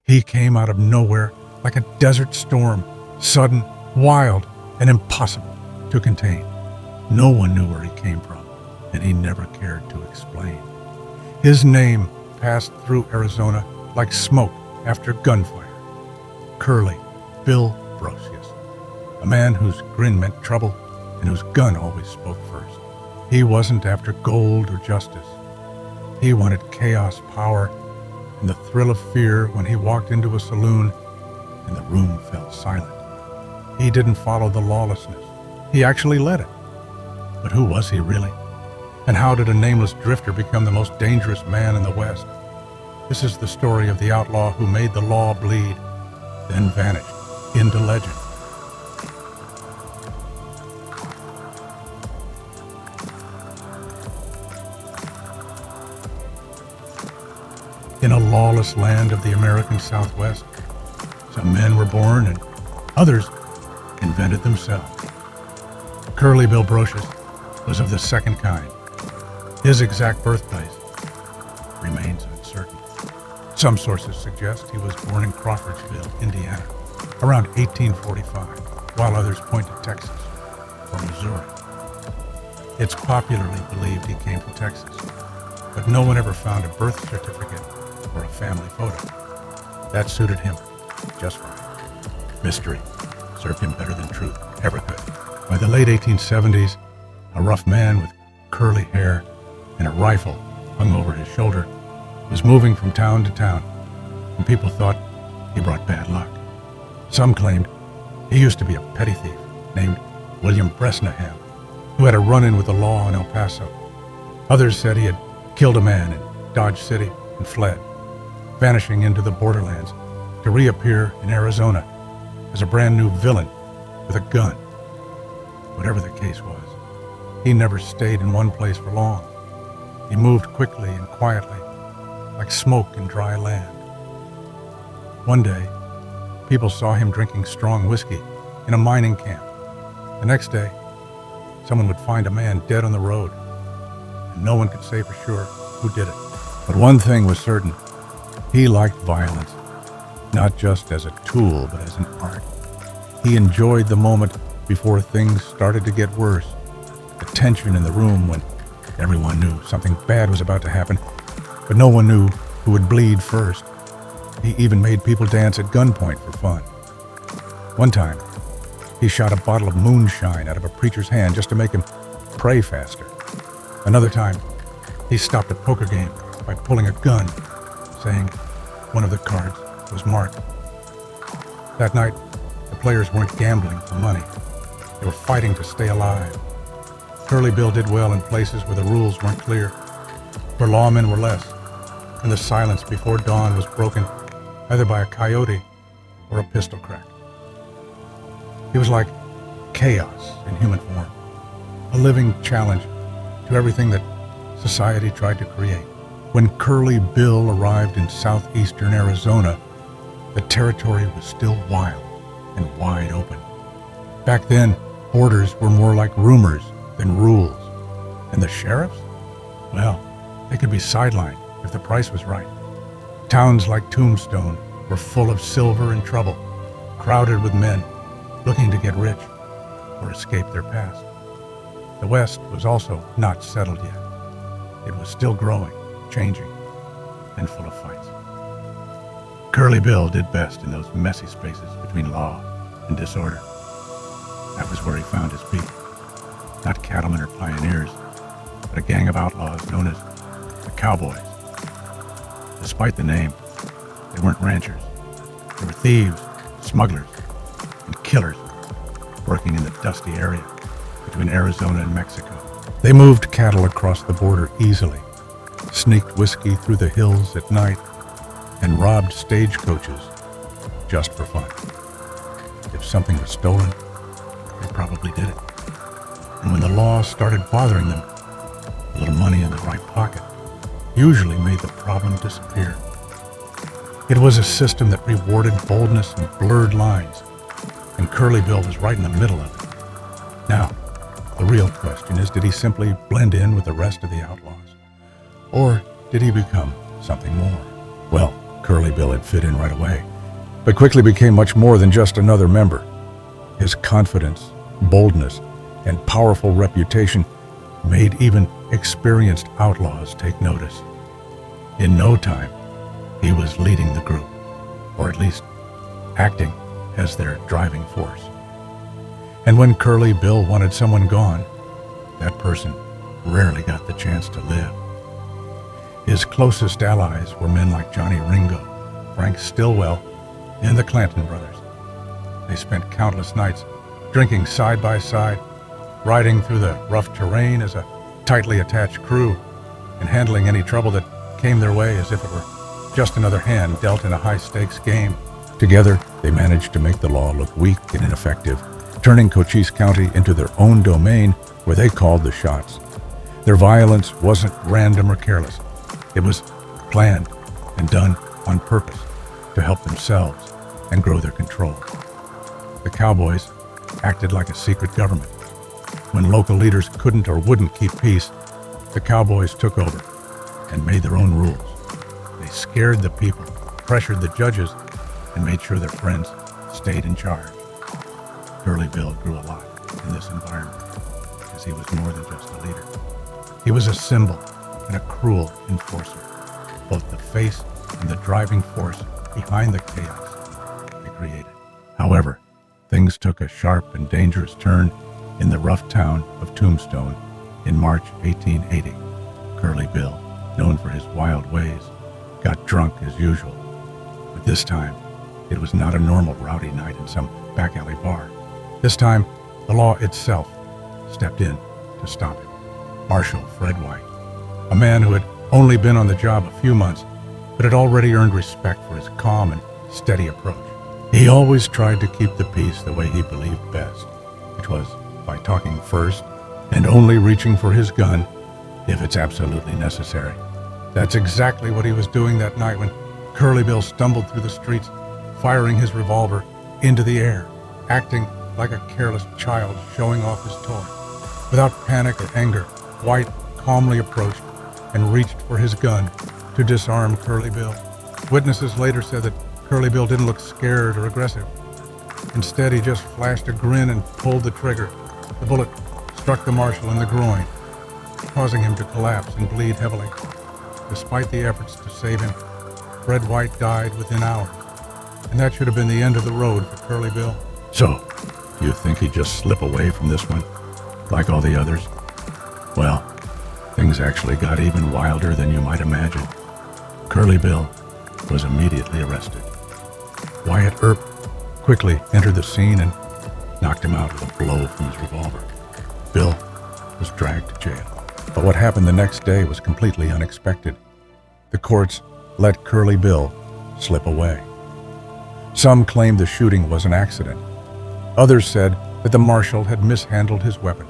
He came out of nowhere like a desert storm, sudden, wild, and impossible to contain. No one knew where he came from, and he never cared to explain. His name passed through Arizona like smoke after gunfire. Curly Bill Brocius, a man whose grin meant trouble and whose gun always spoke first. He wasn't after gold or justice. He wanted chaos, power, and the thrill of fear when he walked into a saloon and the room fell silent. He didn't follow the lawlessness. He actually led it. But who was he really? And how did a nameless drifter become the most dangerous man in the West? This is the story of the outlaw who made the law bleed, then vanished into legend. In a lawless land of the American Southwest, some men were born and others invented themselves. Curly Bill Brocius was of the second kind. His exact birthplace remains uncertain. Some sources suggest he was born in Crawfordsville, Indiana, around 1845, while others point to Texas or Missouri. It's popularly believed he came from Texas, but no one ever found a birth certificate or a family photo. That suited him just fine. Mystery served him better than truth ever could. By the late 1870s, a rough man with curly hair and a rifle hung over his shoulder was moving from town to town, and people thought he brought bad luck. Some claimed he used to be a petty thief named William Bresnahan, who had a run-in with the law in El Paso. Others said he had killed a man in Dodge City and fled, vanishing into the borderlands to reappear in Arizona as a brand new villain with a gun. Whatever the case was, he never stayed in one place for long. He moved quickly and quietly, like smoke in dry land. One day, people saw him drinking strong whiskey in a mining camp. The next day, someone would find a man dead on the road, and no one could say for sure who did it. But one thing was certain: he liked violence, not just as a tool, but as an art. He enjoyed the moment before things started to get worse. The tension in the room when everyone knew something bad was about to happen, but no one knew who would bleed first. He even made people dance at gunpoint for fun. One time, he shot a bottle of moonshine out of a preacher's hand just to make him pray faster. Another time, he stopped a poker game by pulling a gun, saying one of the cards was marked. That night, the players weren't gambling for money. They were fighting to stay alive. Curly Bill did well in places where the rules weren't clear, where lawmen were less, and the silence before dawn was broken either by a coyote or a pistol crack. He was like chaos in human form, a living challenge to everything that society tried to create. When Curly Bill arrived in southeastern Arizona, the territory was still wild and wide open. Back then, borders were more like rumors than rules. And the sheriffs? Well, they could be sidelined if the price was right. Towns like Tombstone were full of silver and trouble, crowded with men looking to get rich or escape their past. The West was also not settled yet. It was still growing, changing, and full of fights. Curly Bill did best in those messy spaces between law and disorder. That was where he found his people. Not cattlemen or pioneers, but a gang of outlaws known as the Cowboys. Despite the name, they weren't ranchers. They were thieves, smugglers, and killers working in the dusty area between Arizona and Mexico. They moved cattle across the border easily, sneaked whiskey through the hills at night, and robbed stagecoaches just for fun. If something was stolen, they probably did it. And when the law started bothering them, a little money in the right pocket usually made the problem disappear. It was a system that rewarded boldness and blurred lines, and Curly Bill was right in the middle of it. Now, the real question is, did he simply blend in with the rest of the outlaws? Or did he become something more? Well, Curly Bill had fit in right away, but quickly became much more than just another member. His confidence, boldness, and powerful reputation made even experienced outlaws take notice. In no time, he was leading the group, or at least acting as their driving force. And when Curly Bill wanted someone gone, that person rarely got the chance to live. His closest allies were men like Johnny Ringo, Frank Stillwell, and the Clanton brothers. They spent countless nights drinking side by side, riding through the rough terrain as a tightly attached crew, and handling any trouble that came their way as if it were just another hand dealt in a high-stakes game. Together, they managed to make the law look weak and ineffective, turning Cochise County into their own domain where they called the shots. Their violence wasn't random or careless. It was planned and done on purpose to help themselves and grow their control. The cowboys acted like a secret government. When local leaders couldn't or wouldn't keep peace, the cowboys took over and made their own rules. They scared the people, pressured the judges, and made sure their friends stayed in charge. Curly Bill grew a lot in this environment because he was more than just a leader. He was a symbol and a cruel enforcer, both the face and the driving force behind the chaos they created. However, things took a sharp and dangerous turn in the rough town of Tombstone in March 1880. Curly Bill, known for his wild ways, got drunk as usual. But this time, it was not a normal rowdy night in some back alley bar. This time, the law itself stepped in to stop him. Marshal Fred White, a man who had only been on the job a few months, but had already earned respect for his calm and steady approach. He always tried to keep the peace the way he believed best, which was by talking first and only reaching for his gun if it's absolutely necessary. That's exactly what he was doing that night when Curly Bill stumbled through the streets, firing his revolver into the air, acting like a careless child showing off his toy. Without panic or anger, White calmly approached and reached for his gun to disarm Curly Bill. Witnesses later said that Curly Bill didn't look scared or aggressive. Instead, he just flashed a grin and pulled the trigger. The bullet struck the marshal in the groin, causing him to collapse and bleed heavily. Despite the efforts to save him, Fred White died within hours, and that should have been the end of the road for Curly Bill. So, you think he'd just slip away from this one, like all the others? Well, things actually got even wilder than you might imagine. Curly Bill was immediately arrested. Wyatt Earp quickly entered the scene and knocked him out with a blow from his revolver. Bill was dragged to jail. But what happened the next day was completely unexpected. The courts let Curly Bill slip away. Some claimed the shooting was an accident. Others said that the marshal had mishandled his weapon.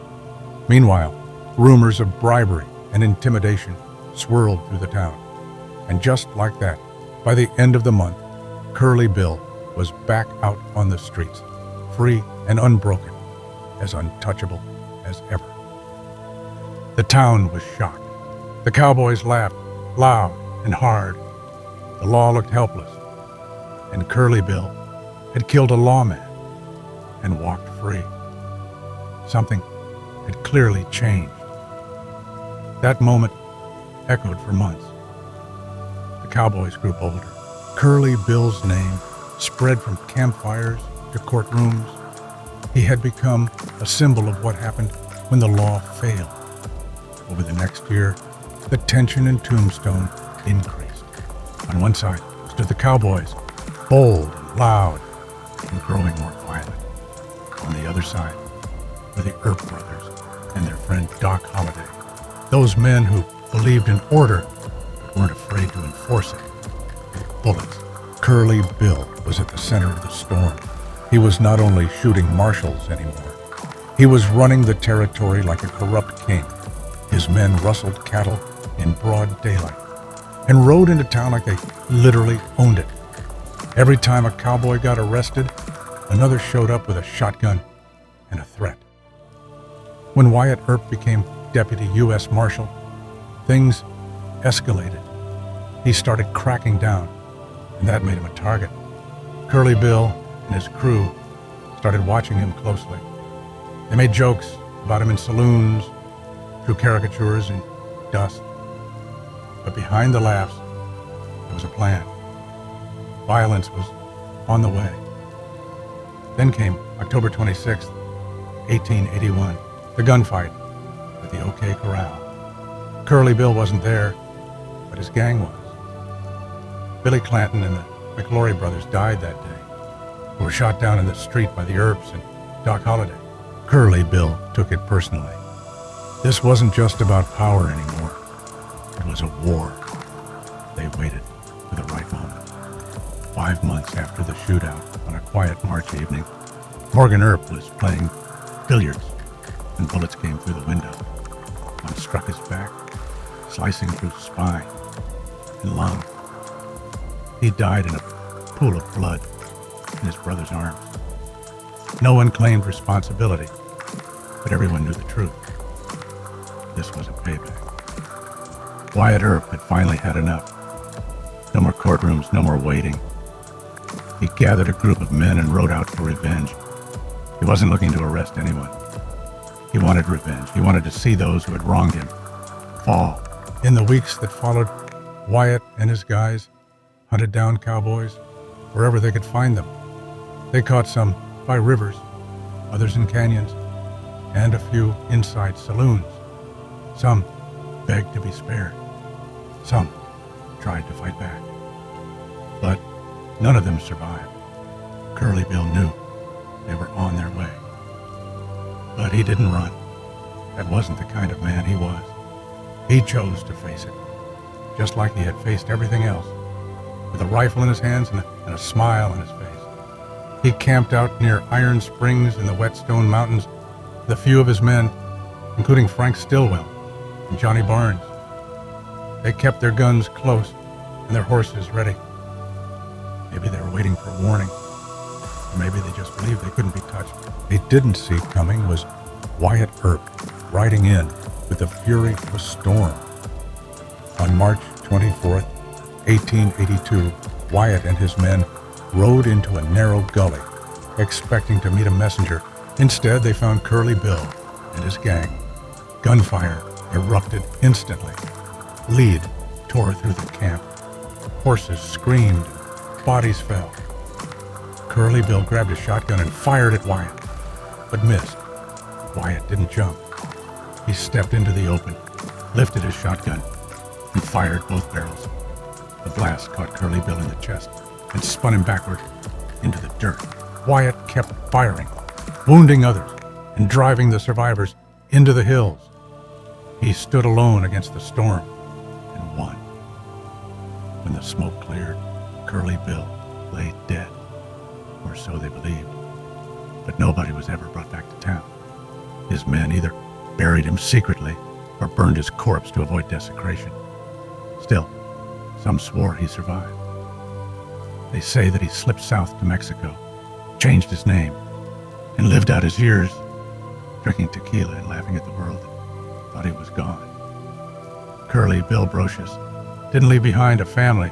Meanwhile, rumors of bribery and intimidation swirled through the town. And just like that, by the end of the month, Curly Bill was back out on the streets, free and unbroken, as untouchable as ever. The town was shocked. The cowboys laughed, loud and hard. The law looked helpless, and Curly Bill had killed a lawman and walked free. Something had clearly changed. That moment echoed for months. The cowboys grew bolder. Curly Bill's name spread from campfires to courtrooms. He had become a symbol of what happened when the law failed. Over the next year, the tension in Tombstone increased. On one side stood the cowboys, bold and loud, and growing more violent. On the other side were the Earp brothers and their friend Doc Holliday, those men who believed in order but weren't afraid to enforce it with bullets. Curly Bill was at the center of the storm. He was not only shooting marshals anymore, he was running the territory like a corrupt king. His men rustled cattle in broad daylight and rode into town like they literally owned it. Every time a cowboy got arrested, another showed up with a shotgun and a threat. When Wyatt Earp became Deputy U.S. Marshal, things escalated. He started cracking down, and that made him a target. Curly Bill and his crew started watching him closely. They made jokes about him in saloons, drew caricatures in dust. But behind the laughs, there was a plan. Violence was on the way. Then came October 26th, 1881, the gunfight at the OK Corral. Curly Bill wasn't there, but his gang was. Billy Clanton and the McLaury brothers died that day. They were shot down in the street by the Earps and Doc Holliday. Curly Bill took it personally. This wasn't just about power anymore. It was a war. They waited for the right moment. 5 months after the shootout, on a quiet March evening, Morgan Earp was playing billiards, and bullets came through the window. One struck his back, slicing through spine and lung. He died in a pool of blood in his brother's arms. No one claimed responsibility, but everyone knew the truth. This was a payback. Wyatt Earp had finally had enough. No more courtrooms, no more waiting. He gathered a group of men and rode out for revenge. He wasn't looking to arrest anyone. He wanted revenge. He wanted to see those who had wronged him fall. In the weeks that followed, Wyatt and his guys hunted down cowboys wherever they could find them. They caught some by rivers, others in canyons, and a few inside saloons. Some begged to be spared. Some tried to fight back. But none of them survived. Curly Bill knew they were on their way. But he didn't run. That wasn't the kind of man he was. He chose to face it, just like he had faced everything else, with a rifle in his hands and a smile on his face. He camped out near Iron Springs in the Whetstone Mountains with a few of his men, including Frank Stillwell and Johnny Barnes. They kept their guns close and their horses ready. Maybe they were waiting for a warning, or maybe they just believed they couldn't be touched. They didn't see coming was Wyatt Earp riding in with the fury of a storm. On March 24th, 1882, Wyatt and his men rode into a narrow gully, expecting to meet a messenger. Instead, they found Curly Bill and his gang. Gunfire erupted instantly. Lead tore through the camp. Horses screamed. Bodies fell. Curly Bill grabbed a shotgun and fired at Wyatt, but missed. Wyatt didn't jump. He stepped into the open, lifted his shotgun, and fired both barrels. The blast caught Curly Bill in the chest and spun him backward into the dirt. Wyatt kept firing, wounding others and driving the survivors into the hills. He stood alone against the storm and won. When the smoke cleared, Curly Bill lay dead, or so they believed. But nobody was ever brought back to town. His men either buried him secretly or burned his corpse to avoid desecration. Still, some swore he survived. They say that he slipped south to Mexico, changed his name, and lived out his years drinking tequila and laughing at the world that thought he was gone. Curly Bill Brocius didn't leave behind a family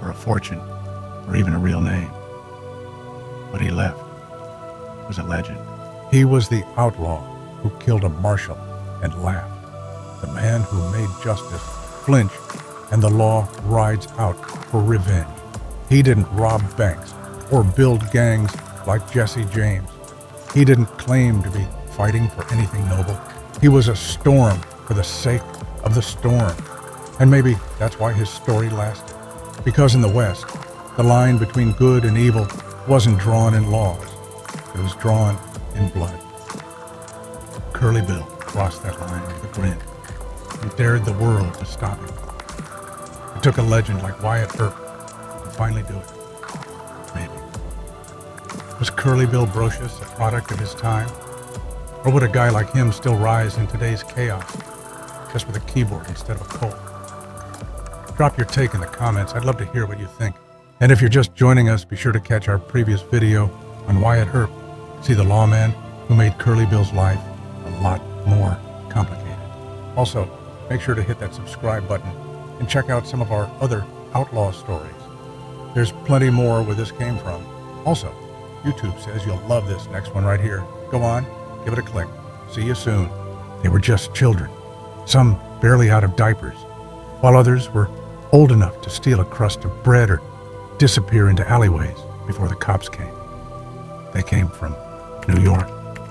or a fortune or even a real name. What he left was a legend. He was the outlaw who killed a marshal and laughed, the man who made justice flinch and the law rides out for revenge. He didn't rob banks or build gangs like Jesse James. He didn't claim to be fighting for anything noble. He was a storm for the sake of the storm. And maybe that's why his story lasted. Because in the West, the line between good and evil wasn't drawn in laws. It was drawn in blood. Curly Bill crossed that line with a grin and dared the world to stop him. It took a legend like Wyatt Earp to finally do it. Maybe. Was Curly Bill Brocius a product of his time? Or would a guy like him still rise in today's chaos, just with a keyboard instead of a Colt? Drop your take in the comments. I'd love to hear what you think. And if you're just joining us, be sure to catch our previous video on Wyatt Earp. See the lawman who made Curly Bill's life a lot more complicated. Also, make sure to hit that subscribe button and check out some of our other outlaw stories. There's plenty more where this came from. Also, YouTube says you'll love this next one right here. Go on, give it a click. See you soon. They were just children, some barely out of diapers, while others were old enough to steal a crust of bread or disappear into alleyways before the cops came. They came from New York,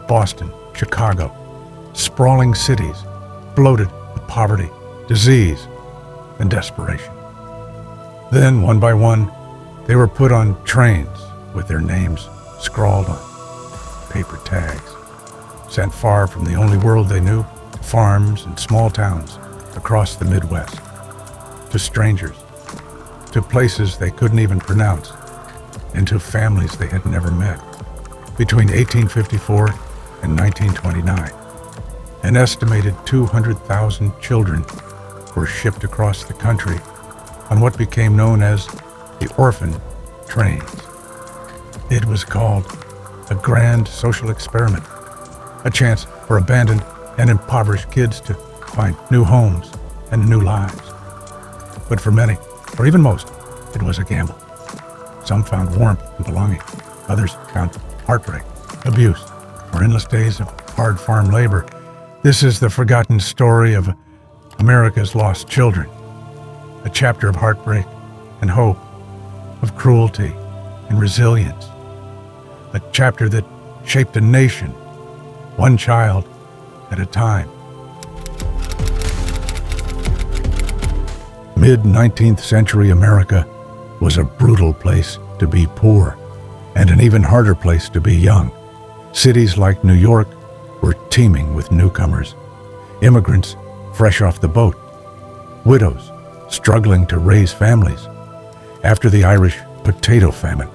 Boston, Chicago, sprawling cities, bloated with poverty, disease, and desperation. Then, one by one, they were put on trains with their names scrawled on paper tags, sent far from the only world they knew, to farms and small towns across the Midwest, to strangers, to places they couldn't even pronounce, and to families they had never met. Between 1854 and 1929, an estimated 200,000 children were shipped across the country on what became known as the Orphan Trains. It was called a grand social experiment, a chance for abandoned and impoverished kids to find new homes and new lives. But for many, or even most, it was a gamble. Some found warmth and belonging. Others found heartbreak, abuse, or endless days of hard farm labor. This is the forgotten story of America's lost children, a chapter of heartbreak and hope, of cruelty and resilience, a chapter that shaped a nation, one child at a time. Mid-19th century America was a brutal place to be poor, and an even harder place to be young. Cities like New York were teeming with newcomers, immigrants fresh off the boat, widows struggling to raise families. After the Irish potato famine,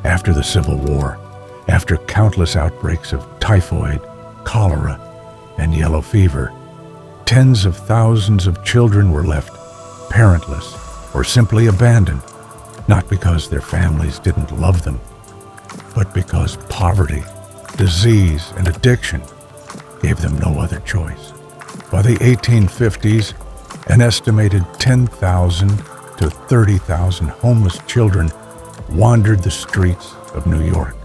after the Civil War, after countless outbreaks of typhoid, cholera, and yellow fever, tens of thousands of children were left parentless or simply abandoned, not because their families didn't love them, but because poverty, disease, and addiction gave them no other choice. By the 1850s, an estimated 10,000 to 30,000 homeless children wandered the streets of New York.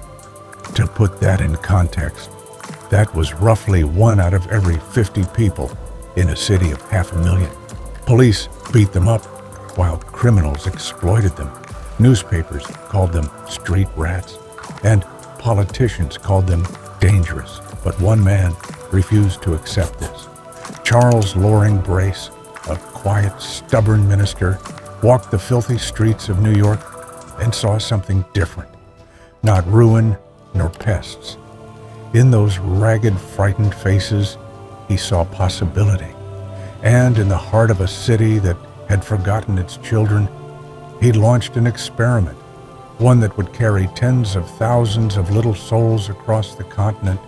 To put that in context, that was roughly 1 out of every 50 people in a city of 500,000. Police beat them up while criminals exploited them. Newspapers called them street rats, and politicians called them dangerous. But one man refused to accept this. Charles Loring Brace, a quiet, stubborn minister, walked the filthy streets of New York and saw something different. Not ruin nor pests. In those ragged, frightened faces, he saw possibility. And in the heart of a city that had forgotten its children, he launched an experiment, one that would carry tens of thousands of little souls across the continent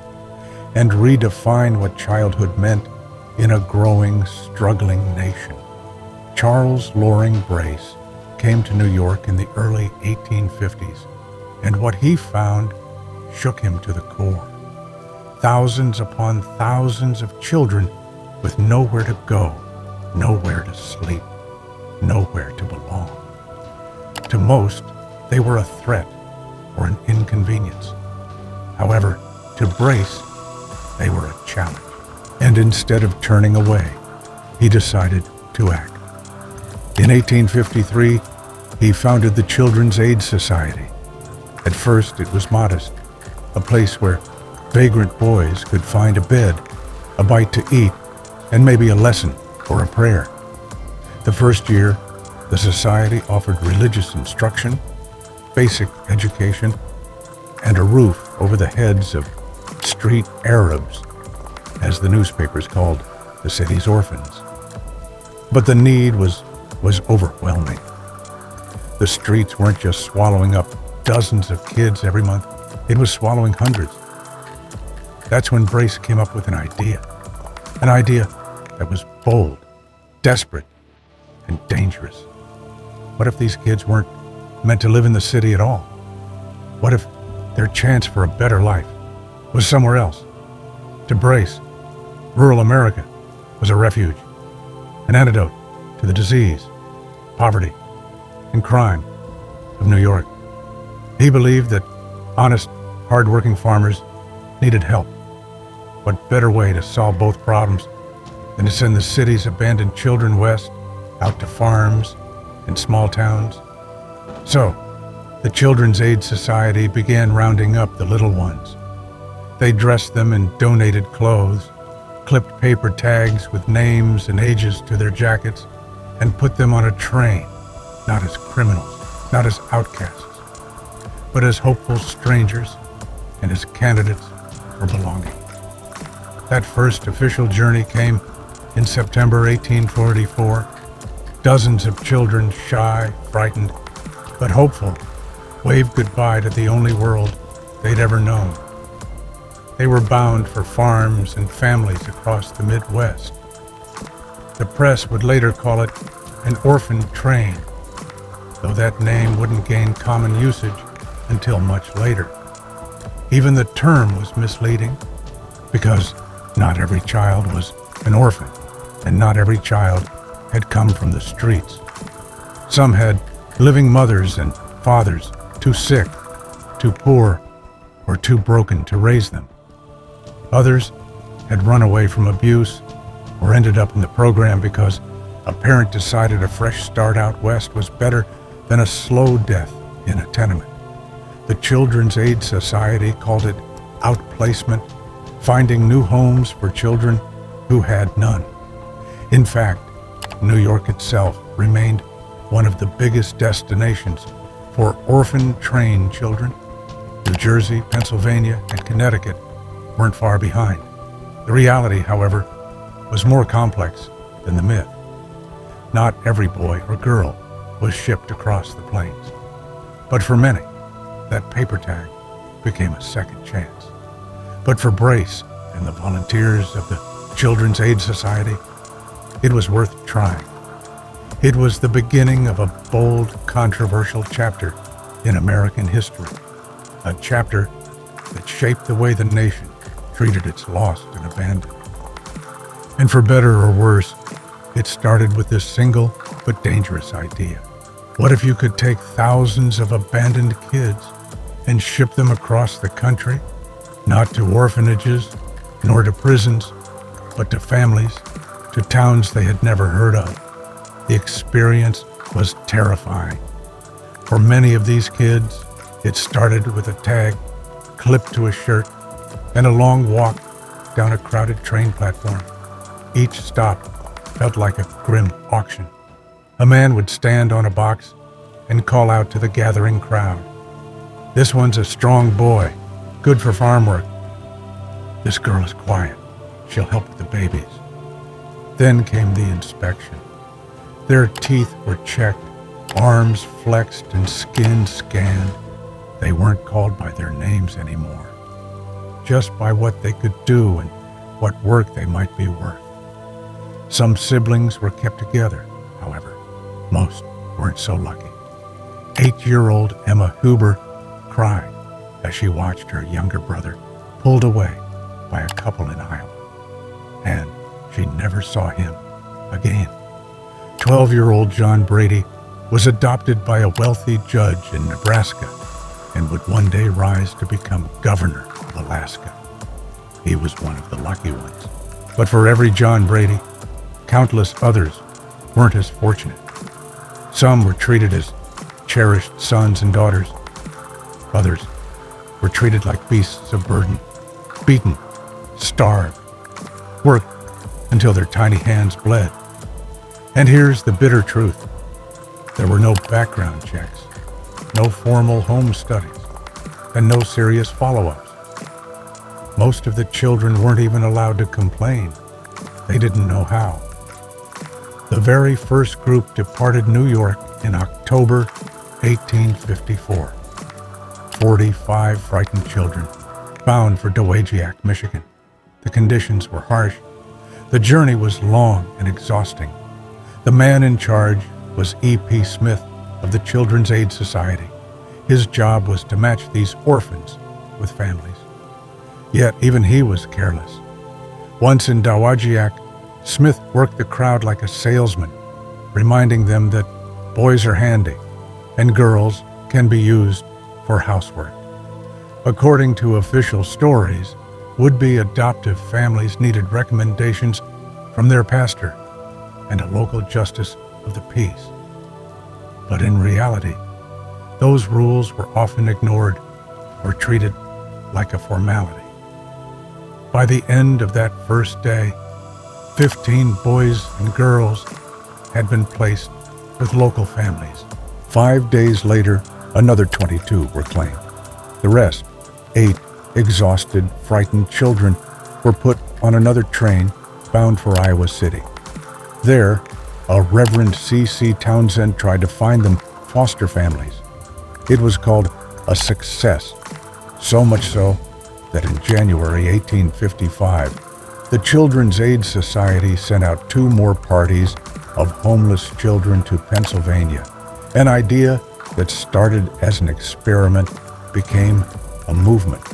and redefine what childhood meant in a growing, struggling nation. Charles Loring Brace came to New York in the early 1850s, and what he found shook him to the core. Thousands upon thousands of children with nowhere to go, nowhere to sleep, nowhere to belong. To most, they were a threat or an inconvenience. However, to Brace, they were a challenge. And instead of turning away, he decided to act. In 1853, he founded the Children's Aid Society. At first, it was modest, a place where vagrant boys could find a bed, a bite to eat, and maybe a lesson or a prayer. The first year, the society offered religious instruction, basic education, and a roof over the heads of street Arabs, as the newspapers called the city's orphans. But the need was overwhelming. The streets weren't just swallowing up dozens of kids every month, it was swallowing hundreds. That's when Brace came up with an idea that was bold, desperate, and dangerous. What if these kids weren't meant to live in the city at all? What if their chance for a better life was somewhere else? To Brace, rural America was a refuge, an antidote to the disease, poverty, and crime of New York. He believed that honest, hard-working farmers needed help. What better way to solve both problems than to send the city's abandoned children west, out to farms and small towns? So, the Children's Aid Society began rounding up the little ones. They dressed them in donated clothes, clipped paper tags with names and ages to their jackets, and put them on a train, not as criminals, not as outcasts, but as hopeful strangers and as candidates for belonging. That first official journey came in September 1844. Dozens of children, shy, frightened, but hopeful, waved goodbye to the only world they'd ever known. They were bound for farms and families across the Midwest. The press would later call it an orphan train, though that name wouldn't gain common usage until much later. Even the term was misleading, because not every child was an orphan, and not every child had come from the streets. Some had living mothers and fathers too sick, too poor, or too broken to raise them. Others had run away from abuse or ended up in the program because a parent decided a fresh start out west was better than a slow death in a tenement. The Children's Aid Society called it outplacement, finding new homes for children who had none. In fact, New York itself remained one of the biggest destinations for orphan train children. New Jersey, Pennsylvania, and Connecticut weren't far behind. The reality, however, was more complex than the myth. Not every boy or girl was shipped across the plains, but for many, that paper tag became a second chance. But for Brace and the volunteers of the Children's Aid Society, it was worth trying. It was the beginning of a bold, controversial chapter in American history, a chapter that shaped the way the nation treated its lost and abandoned. And for better or worse, it started with this single but dangerous idea. What if you could take thousands of abandoned kids and ship them across the country, not to orphanages, nor to prisons, but to families, to towns they had never heard of? The experience was terrifying. For many of these kids, it started with a tag clipped to a shirt and a long walk down a crowded train platform. Each stop felt like a grim auction. A man would stand on a box and call out to the gathering crowd, "This one's a strong boy, good for farm work. This girl is quiet, she'll help with the babies." Then came the inspection. Their teeth were checked, arms flexed, and skin scanned. They weren't called by their names anymore, just by what they could do and what work they might be worth. Some siblings were kept together, however. Most weren't so lucky. 8-year-old Emma Huber cried as she watched her younger brother pulled away by a couple in Iowa, and she never saw him again. 12-year-old John Brady was adopted by a wealthy judge in Nebraska and would one day rise to become governor of Alaska. He was one of the lucky ones. But for every John Brady, countless others weren't as fortunate. Some were treated as cherished sons and daughters. Others were treated like beasts of burden, beaten, starved, worked until their tiny hands bled. And here's the bitter truth. There were no background checks, no formal home studies, and no serious follow-ups. Most of the children weren't even allowed to complain. They didn't know how. The very first group departed New York in October 1854. 45 frightened children, bound for Dowagiac, Michigan. The conditions were harsh. The journey was long and exhausting. The man in charge was E.P. Smith of the Children's Aid Society. His job was to match these orphans with families. Yet even he was careless. Once in Dowagiac, Smith worked the crowd like a salesman, reminding them that boys are handy and girls can be used for housework. According to official stories, would-be adoptive families needed recommendations from their pastor and a local justice of the peace. But in reality, those rules were often ignored or treated like a formality. By the end of that first day, 15 boys and girls had been placed with local families. 5 days later, another 22 were claimed. The rest, 8 exhausted, frightened children, were put on another train bound for Iowa City. There, a Reverend C.C. Townsend tried to find them foster families. It was called a success, so much so that in January 1855, the Children's Aid Society sent out 2 more parties of homeless children to Pennsylvania. An idea that started as an experiment became a movement.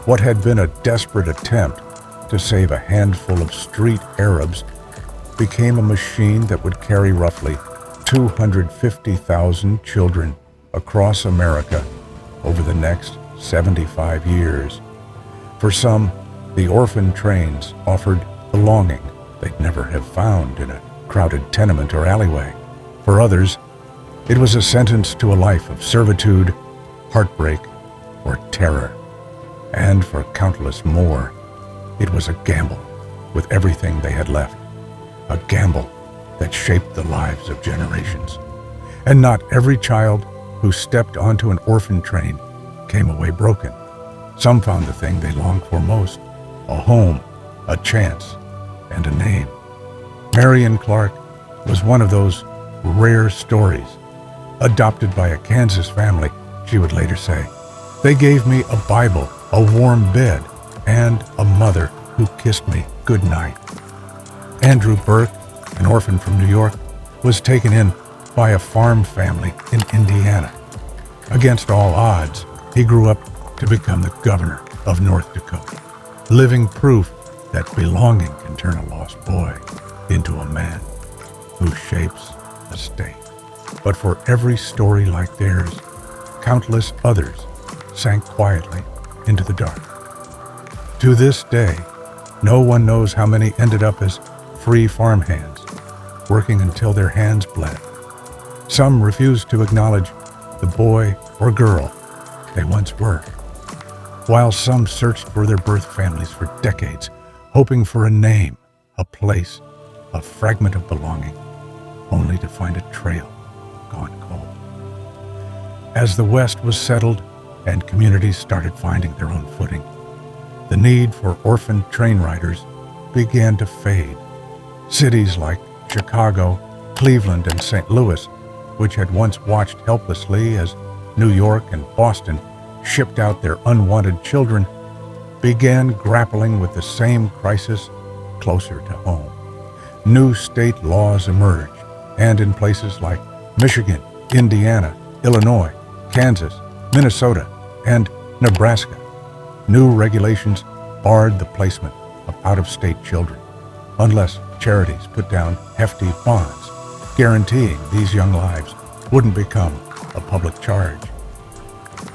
What had been a desperate attempt to save a handful of street Arabs became a machine that would carry roughly 250,000 children across America over the next 75 years. For some, the Orphan Trains offered belonging they'd never have found in a crowded tenement or alleyway. For others, it was a sentence to a life of servitude, heartbreak, or terror. And for countless more, it was a gamble with everything they had left. A gamble that shaped the lives of generations. And not every child who stepped onto an orphan train came away broken. Some found the thing they longed for most, a home, a chance, and a name. Marion Clark was one of those rare stories. Adopted by a Kansas family, she would later say, "They gave me a Bible, a warm bed, and a mother who kissed me good night." Andrew Burke, an orphan from New York, was taken in by a farm family in Indiana. Against all odds, he grew up to become the governor of North Dakota, living proof that belonging can turn a lost boy into a man who shapes a state. But for every story like theirs, countless others sank quietly into the dark. To this day, no one knows how many ended up as free farmhands, working until their hands bled. Some refused to acknowledge the boy or girl they once were, while some searched for their birth families for decades, hoping for a name, a place, a fragment of belonging, only to find a trail gone cold. As the West was settled and communities started finding their own footing, the need for orphan train riders began to fade. Cities like Chicago, Cleveland, and St. Louis, which had once watched helplessly as New York and Boston shipped out their unwanted children, began grappling with the same crisis closer to home. New state laws emerged, and in places like Michigan, Indiana, Illinois, Kansas, Minnesota, and Nebraska, new regulations barred the placement of out-of-state children, unless charities put down hefty bonds, guaranteeing these young lives wouldn't become a public charge.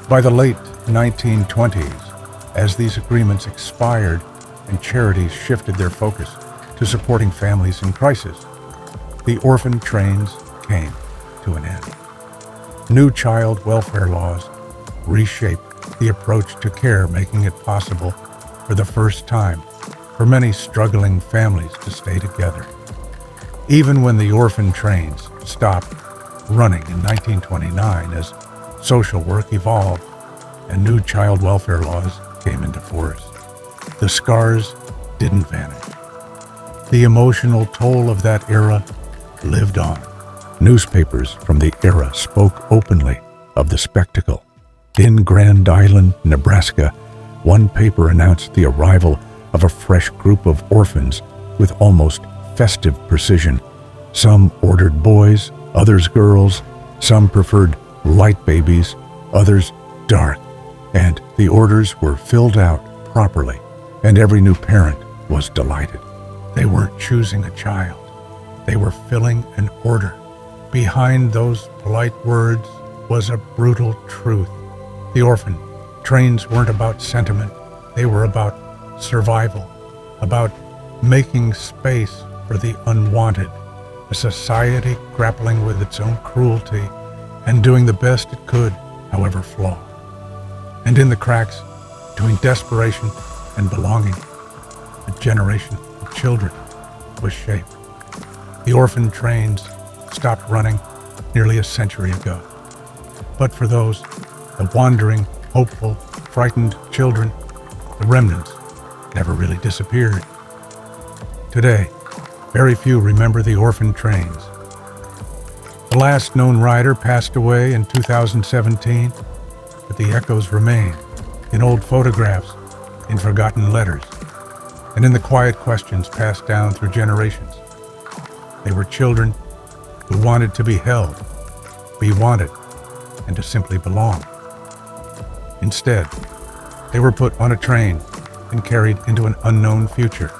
By the late 1920s, as these agreements expired and charities shifted their focus to supporting families in crisis, the orphan trains came to an end. New child welfare laws reshaped the approach to care, making it possible for the first time for many struggling families to stay together. Even when the orphan trains stopped running in 1929 as social work evolved and new child welfare laws came into force, the scars didn't vanish. The emotional toll of that era lived on. Newspapers from the era spoke openly of the spectacle. In Grand Island, Nebraska, one paper announced the arrival of a fresh group of orphans with almost festive precision. Some ordered boys, others girls, some preferred light babies, others dark, and the orders were filled out properly, and every new parent was delighted. They weren't choosing a child, they were filling an order. Behind those polite words was a brutal truth. The orphan trains weren't about sentiment. They were about survival, about making space for the unwanted, a society grappling with its own cruelty and doing the best it could, however flawed. And in the cracks between desperation and belonging, a generation of children was shaped. The orphan trains stopped running nearly a century ago. But for those, the wandering, hopeful, frightened children, the remnants never really disappeared. Today, very few remember the orphan trains. The last known rider passed away in 2017, but the echoes remain in old photographs, in forgotten letters, and in the quiet questions passed down through generations. They were children who wanted to be held, be wanted, and to simply belong. Instead, they were put on a train and carried into an unknown future.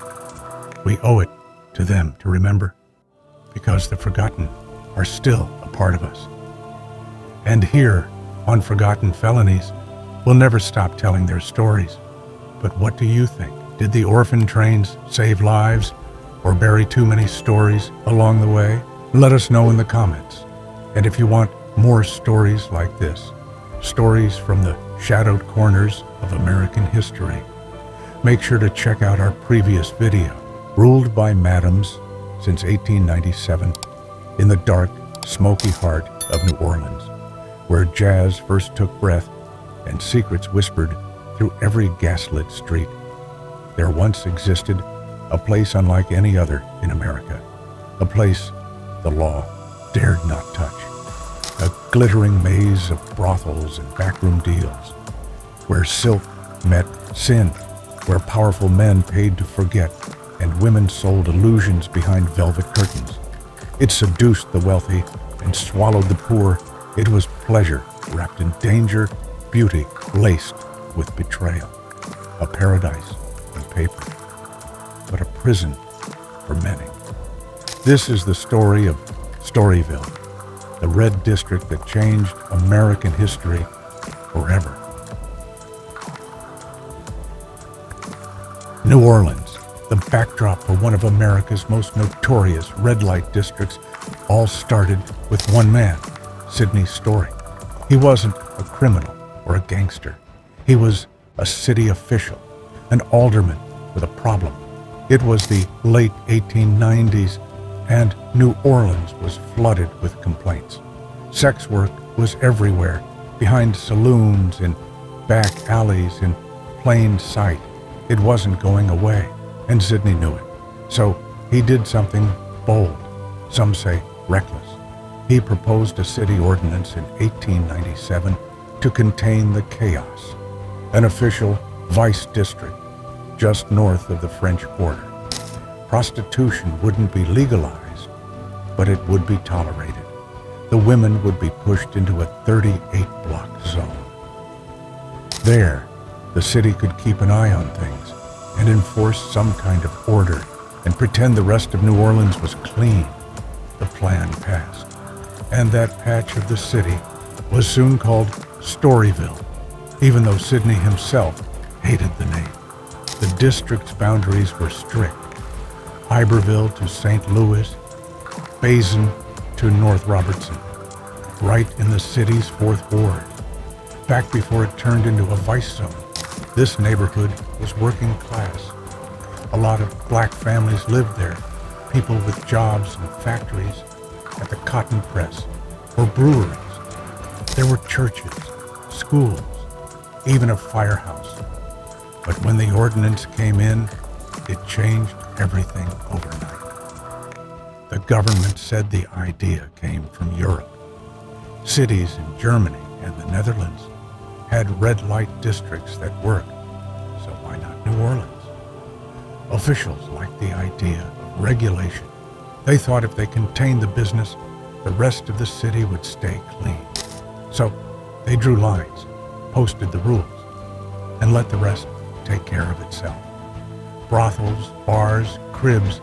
We owe it to them to remember, because the forgotten are still a part of us. And here, on Forgotten Felonies, we'll never stop telling their stories. But what do you think? Did the orphan trains save lives or bury too many stories along the way? Let us know in the comments. And if you want more stories like this, stories from the shadowed corners of American history, make sure to check out our previous video, Ruled by Madams since 1897, in the dark, smoky heart of New Orleans, where jazz first took breath and secrets whispered through every gaslit street. There once existed a place unlike any other in America, a place the law dared not touch, a glittering maze of brothels and backroom deals, where silk met sin, where powerful men paid to forget and women sold illusions behind velvet curtains. It seduced the wealthy and swallowed the poor. It was pleasure wrapped in danger, beauty laced with betrayal, a paradise on paper, but a prison for many. This is the story of Storyville, the red district that changed American history forever. New Orleans, the backdrop for one of America's most notorious red light districts, all started with one man, Sidney Story. He wasn't a criminal or a gangster. He was a city official, an alderman with a problem. It was the late 1890s, and New Orleans was flooded with complaints. Sex work was everywhere, behind saloons, in back alleys, in plain sight. It wasn't going away, and Sidney knew it. So he did something bold, some say reckless. He proposed a city ordinance in 1897 to contain the chaos, an official vice district just north of the French border. Prostitution wouldn't be legalized, but it would be tolerated. The women would be pushed into a 38-block zone. There, the city could keep an eye on things and enforce some kind of order and pretend the rest of New Orleans was clean. The plan passed, and that patch of the city was soon called Storyville, even though Sidney himself hated the name. The district's boundaries were strict. Iberville to St. Louis, Basin to North Robertson, right in the city's 4th Ward. Back before it turned into a vice zone, this neighborhood was working class. A lot of black families lived there, people with jobs in factories, at the cotton press, or breweries. There were churches, schools, even a firehouse. But when the ordinance came in, it changed everything overnight. The government said the idea came from Europe. Cities in Germany and the Netherlands had red light districts that worked, so why not New Orleans? Officials liked the idea of regulation. They thought if they contained the business, the rest of the city would stay clean. So they drew lines, posted the rules, and let the rest take care of itself. Brothels, bars, cribs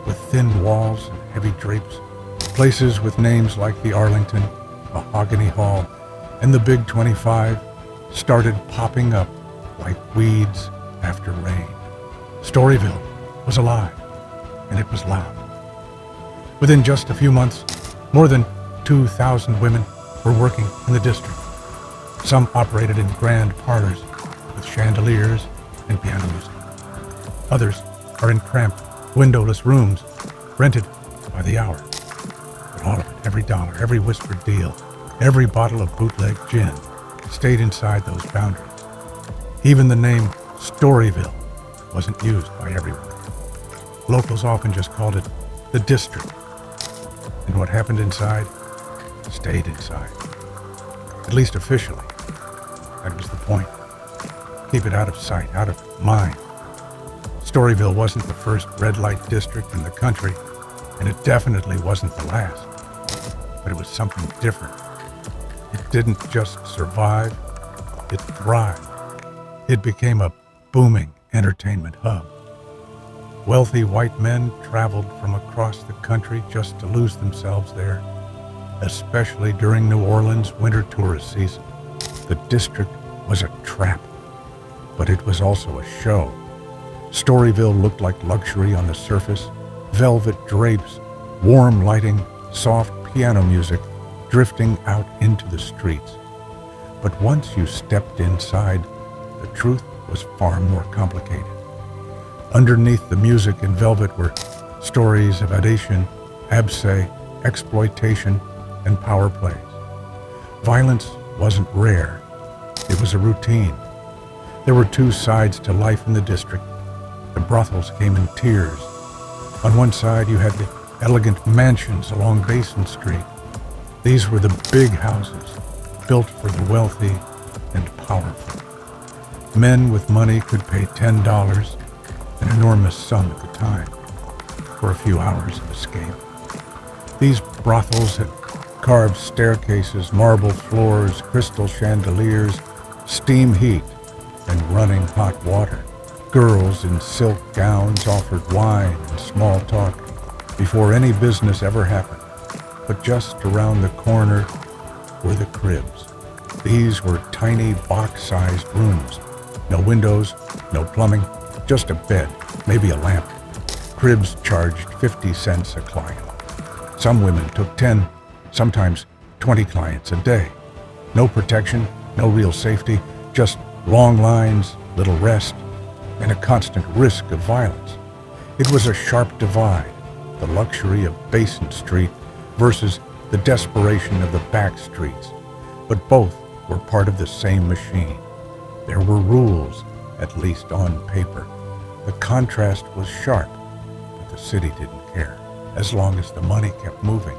with thin walls and heavy drapes, places with names like the Arlington, Mahogany Hall, and the Big 25 started popping up like weeds after rain. Storyville was alive, and it was loud. Within just a few months, more than 2,000 women were working in the district. Some operated in grand parlors with chandeliers and piano music. Others are in cramped, windowless rooms rented by the hour. But all of it, every dollar, every whispered deal, every bottle of bootleg gin stayed inside those boundaries. Even the name Storyville wasn't used by everyone. Locals often just called it the district. And what happened inside stayed inside. At least officially. That was the point. Keep it out of sight, out of mind. Storyville wasn't the first red light district in the country, and it definitely wasn't the last. But it was something different. It didn't just survive, it thrived. It became a booming entertainment hub. Wealthy white men traveled from across the country just to lose themselves there, especially during New Orleans' winter tourist season. The district was a trap, but it was also a show. Storyville looked like luxury on the surface, velvet drapes, warm lighting, soft piano music drifting out into the streets. But once you stepped inside, the truth was far more complicated. Underneath the music and velvet were stories of addiction, abse, exploitation, and power plays. Violence wasn't rare. It was a routine. There were two sides to life in the district. The brothels came in tiers. On one side, you had the elegant mansions along Basin Street. These were the big houses, built for the wealthy and powerful. Men with money could pay $10, an enormous sum at the time, for a few hours of escape. These brothels had carved staircases, marble floors, crystal chandeliers, steam heat, and running hot water. Girls in silk gowns offered wine and small talk before any business ever happened. But just around the corner were the cribs. These were tiny box-sized rooms. No windows, no plumbing, just a bed, maybe a lamp. Cribs charged 50 cents a client. Some women took 10, sometimes 20 clients a day. No protection, no real safety, just long lines, little rest, and a constant risk of violence. It was a sharp divide, the luxury of Basin Street versus the desperation of the back streets. But both were part of the same machine. There were rules, at least on paper. The contrast was sharp, but the city didn't care, as long as the money kept moving.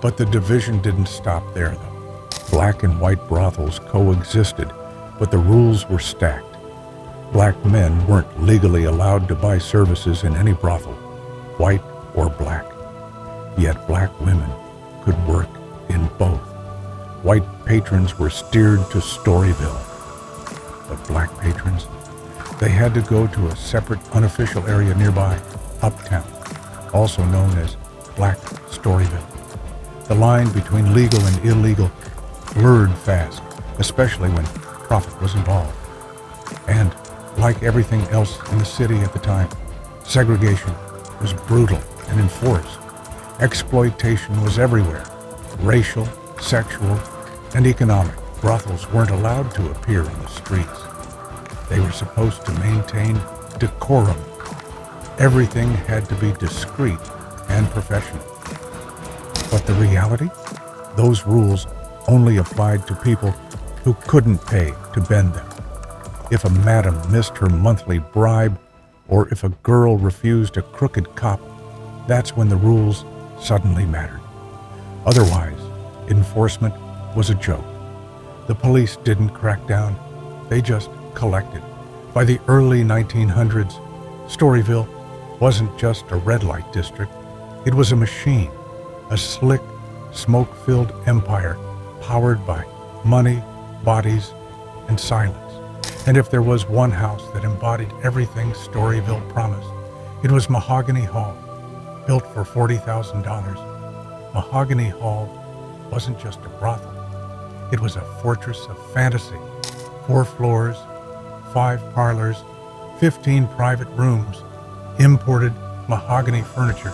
But the division didn't stop there, though. Black and white brothels coexisted, but the rules were stacked. Black men weren't legally allowed to buy services in any brothel, white or black. Yet black women could work in both. White patrons were steered to Storyville, but black patrons, they had to go to a separate unofficial area nearby, Uptown, also known as Black Storyville. The line between legal and illegal blurred fast, especially when profit was involved. And like everything else in the city at the time, segregation was brutal and enforced. Exploitation was everywhere, racial, sexual, and economic. Brothels weren't allowed to appear on the streets. They were supposed to maintain decorum. Everything had to be discreet and professional. But the reality? Those rules only applied to people who couldn't pay to bend them. If a madam missed her monthly bribe, or if a girl refused a crooked cop, that's when the rules suddenly mattered. Otherwise, enforcement was a joke. The police didn't crack down, they just collected. By the early 1900s, Storyville wasn't just a red light district, it was a machine, a slick, smoke-filled empire powered by money, bodies, and silence. And if there was one house that embodied everything Storyville promised, it was Mahogany Hall, built for $40,000. Mahogany Hall wasn't just a brothel. It was a fortress of fantasy. 4 floors, 5 parlors, 15 private rooms, imported mahogany furniture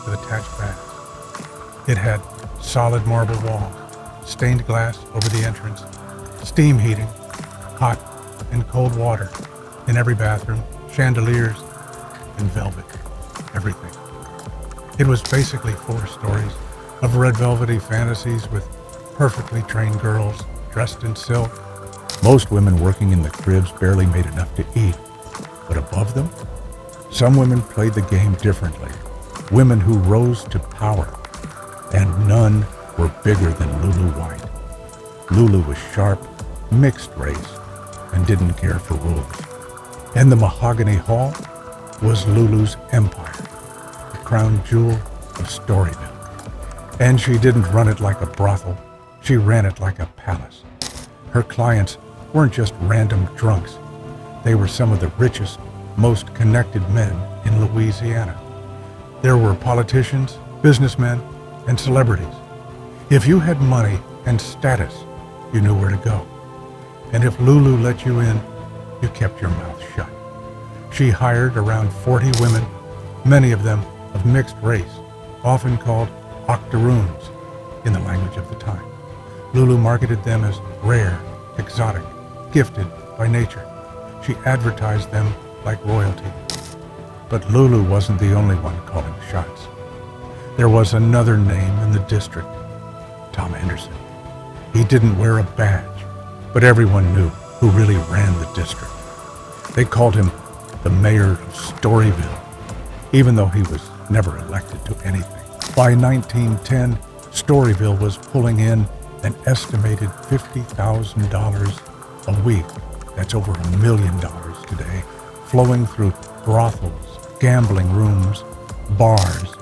with attached baths. It had solid marble walls, stained glass over the entrance, steam heating, hot and cold water in every bathroom, chandeliers, and velvet, everything. It was basically 4 stories of red velvety fantasies with perfectly trained girls dressed in silk. Most women working in the cribs barely made enough to eat, but above them, some women played the game differently. Women who rose to power, and none were bigger than Lulu White. Lulu was sharp, mixed race, and didn't care for rules. And the Mahogany Hall was Lulu's empire, the crown jewel of Storyville. And she didn't run it like a brothel, she ran it like a palace. Her clients weren't just random drunks. They were some of the richest, most connected men in Louisiana. There were politicians, businessmen, and celebrities. If you had money and status, you knew where to go. And if Lulu let you in, you kept your mouth shut. She hired around 40 women, many of them of mixed race, often called octoroons in the language of the time. Lulu marketed them as rare, exotic, gifted by nature. She advertised them like royalty. But Lulu wasn't the only one calling shots. There was another name in the district, Tom Anderson. He didn't wear a badge, but everyone knew who really ran the district. They called him the mayor of Storyville, even though he was never elected to anything. By 1910, Storyville was pulling in an estimated $50,000 a week. That's over $1 million today, flowing through brothels, gambling rooms, bars,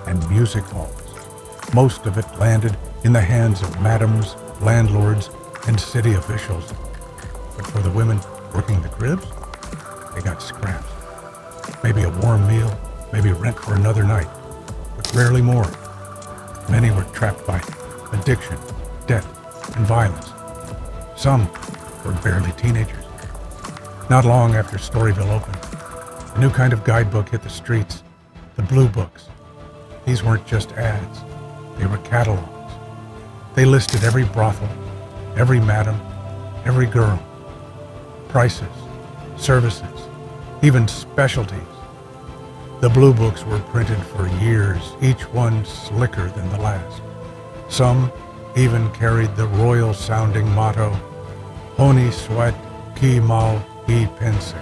and music halls. Most of it landed in the hands of madams, landlords, and city officials. But for the women working the cribs, they got scraps. Maybe a warm meal, maybe rent for another night, but rarely more. Many were trapped by addiction, debt, and violence. Some were barely teenagers. Not long after Storyville opened, a new kind of guidebook hit the streets, the blue books. These weren't just ads, they were catalogs. They listed every brothel, every madam, every girl, prices, services, even specialties. The blue books were printed for years, each one slicker than the last. Some even carried the royal-sounding motto, Honi soit qui mal y pense.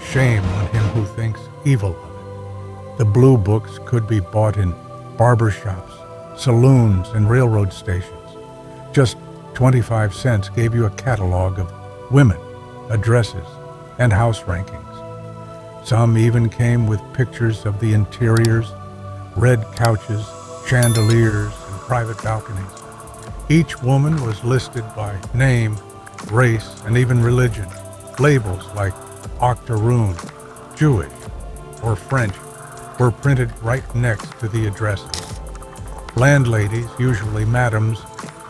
Shame on him who thinks evil of it. The blue books could be bought in barbershops, saloons, and railroad stations. Just 25 cents gave you a catalog of women, addresses, and house rankings. Some even came with pictures of the interiors, red couches, chandeliers, and private balconies. Each woman was listed by name, race, and even religion. Labels like octoroon, Jewish, or French were printed right next to the addresses. Landladies, usually madams,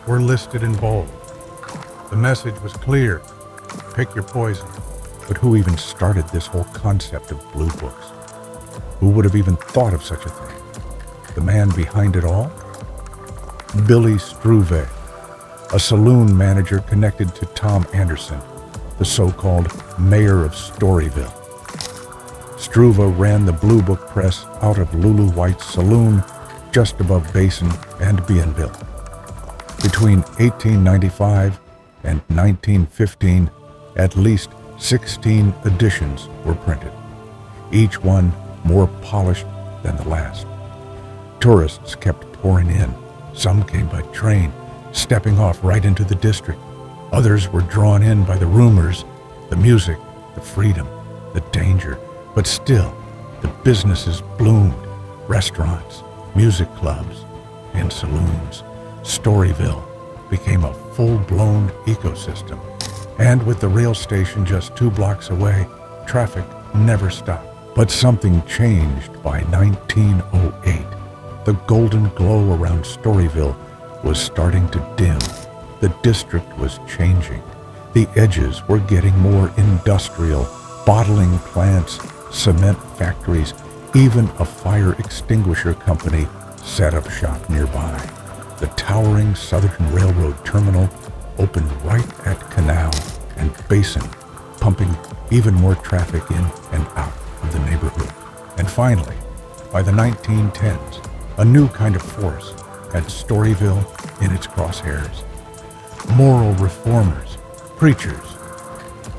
were listed in bold. The message was clear: pick your poison. But who even started this whole concept of blue books? Who would have even thought of such a thing? The man behind it all? Billy Struve, a saloon manager connected to Tom Anderson, the so-called mayor of Storyville. Struve ran the Blue Book press out of Lulu White's saloon just above Basin and Bienville. Between 1895 and 1915, at least 16 editions were printed, each one more polished than the last. Tourists kept pouring in. Some came by train, stepping off right into the district. Others were drawn in by the rumors, the music, the freedom, the danger. But still, the businesses bloomed. Restaurants, music clubs, and saloons. Storyville became a full-blown ecosystem. And with the rail station just 2 blocks away, traffic never stopped. But something changed by 1908. The golden glow around Storyville was starting to dim. The district was changing. The edges were getting more industrial, bottling plants, cement factories, even a fire extinguisher company set up shop nearby. The towering Southern Railroad terminal opened right at Canal and Basin, pumping even more traffic in and out of the neighborhood. And finally, by the 1910s, a new kind of force had Storyville in its crosshairs. Moral reformers, preachers,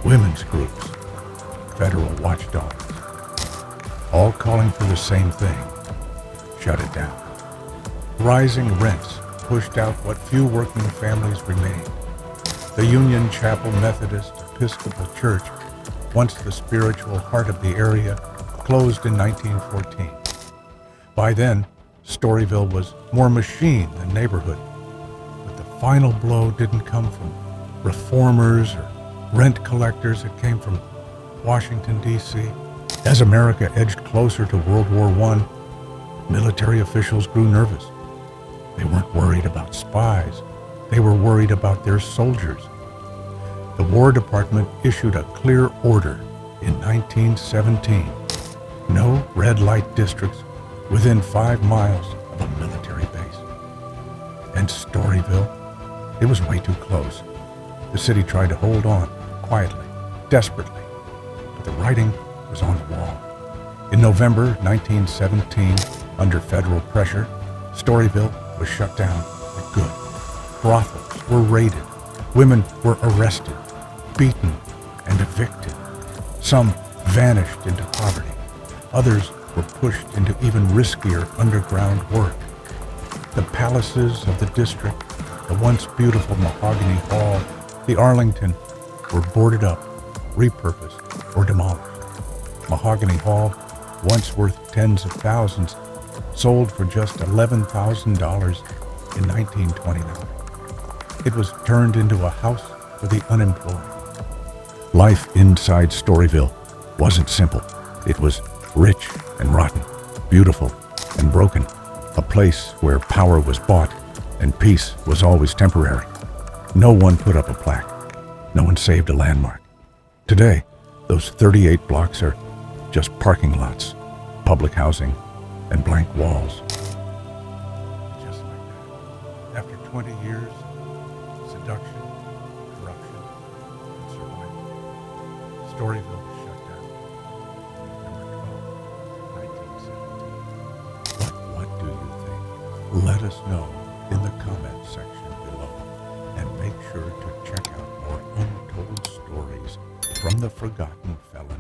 women's groups, federal watchdogs, all calling for the same thing: shut it down. Rising rents pushed out what few working families remained. The Union Chapel Methodist Episcopal Church, once the spiritual heart of the area, closed in 1914. By then, Storyville was more machine than neighborhood. But the final blow didn't come from reformers or rent collectors. It came from Washington, D.C. As America edged closer to World War I, military officials grew nervous. They weren't worried about spies. They were worried about their soldiers. The War Department issued a clear order in 1917. No red light districts within 5 miles of a military base. And Storyville, it was way too close. The city tried to hold on, quietly, desperately, but the writing was on the wall. In November 1917, under federal pressure, Storyville was shut down for good. Brothels were raided. Women were arrested, beaten, and evicted. Some vanished into poverty. Others were pushed into even riskier underground work. The palaces of the district, the once beautiful Mahogany Hall, the Arlington, were boarded up, repurposed, or demolished. Mahogany Hall, once worth tens of thousands, sold for just $11,000 in 1929. It was turned into a house for the unemployed. Life inside Storyville wasn't simple. It was rich and rotten, beautiful and broken, a place where power was bought and peace was always temporary. No one put up a plaque. No one saved a landmark. Today, those 38 blocks are just parking lots, public housing, and blank walls. Just like that. After 20 years, seduction, corruption, and survival, Storyville was shut down. November 12, 1917. What do you think? Let us know in the comment section below. And make sure to check out more untold stories from the forgotten Felonies.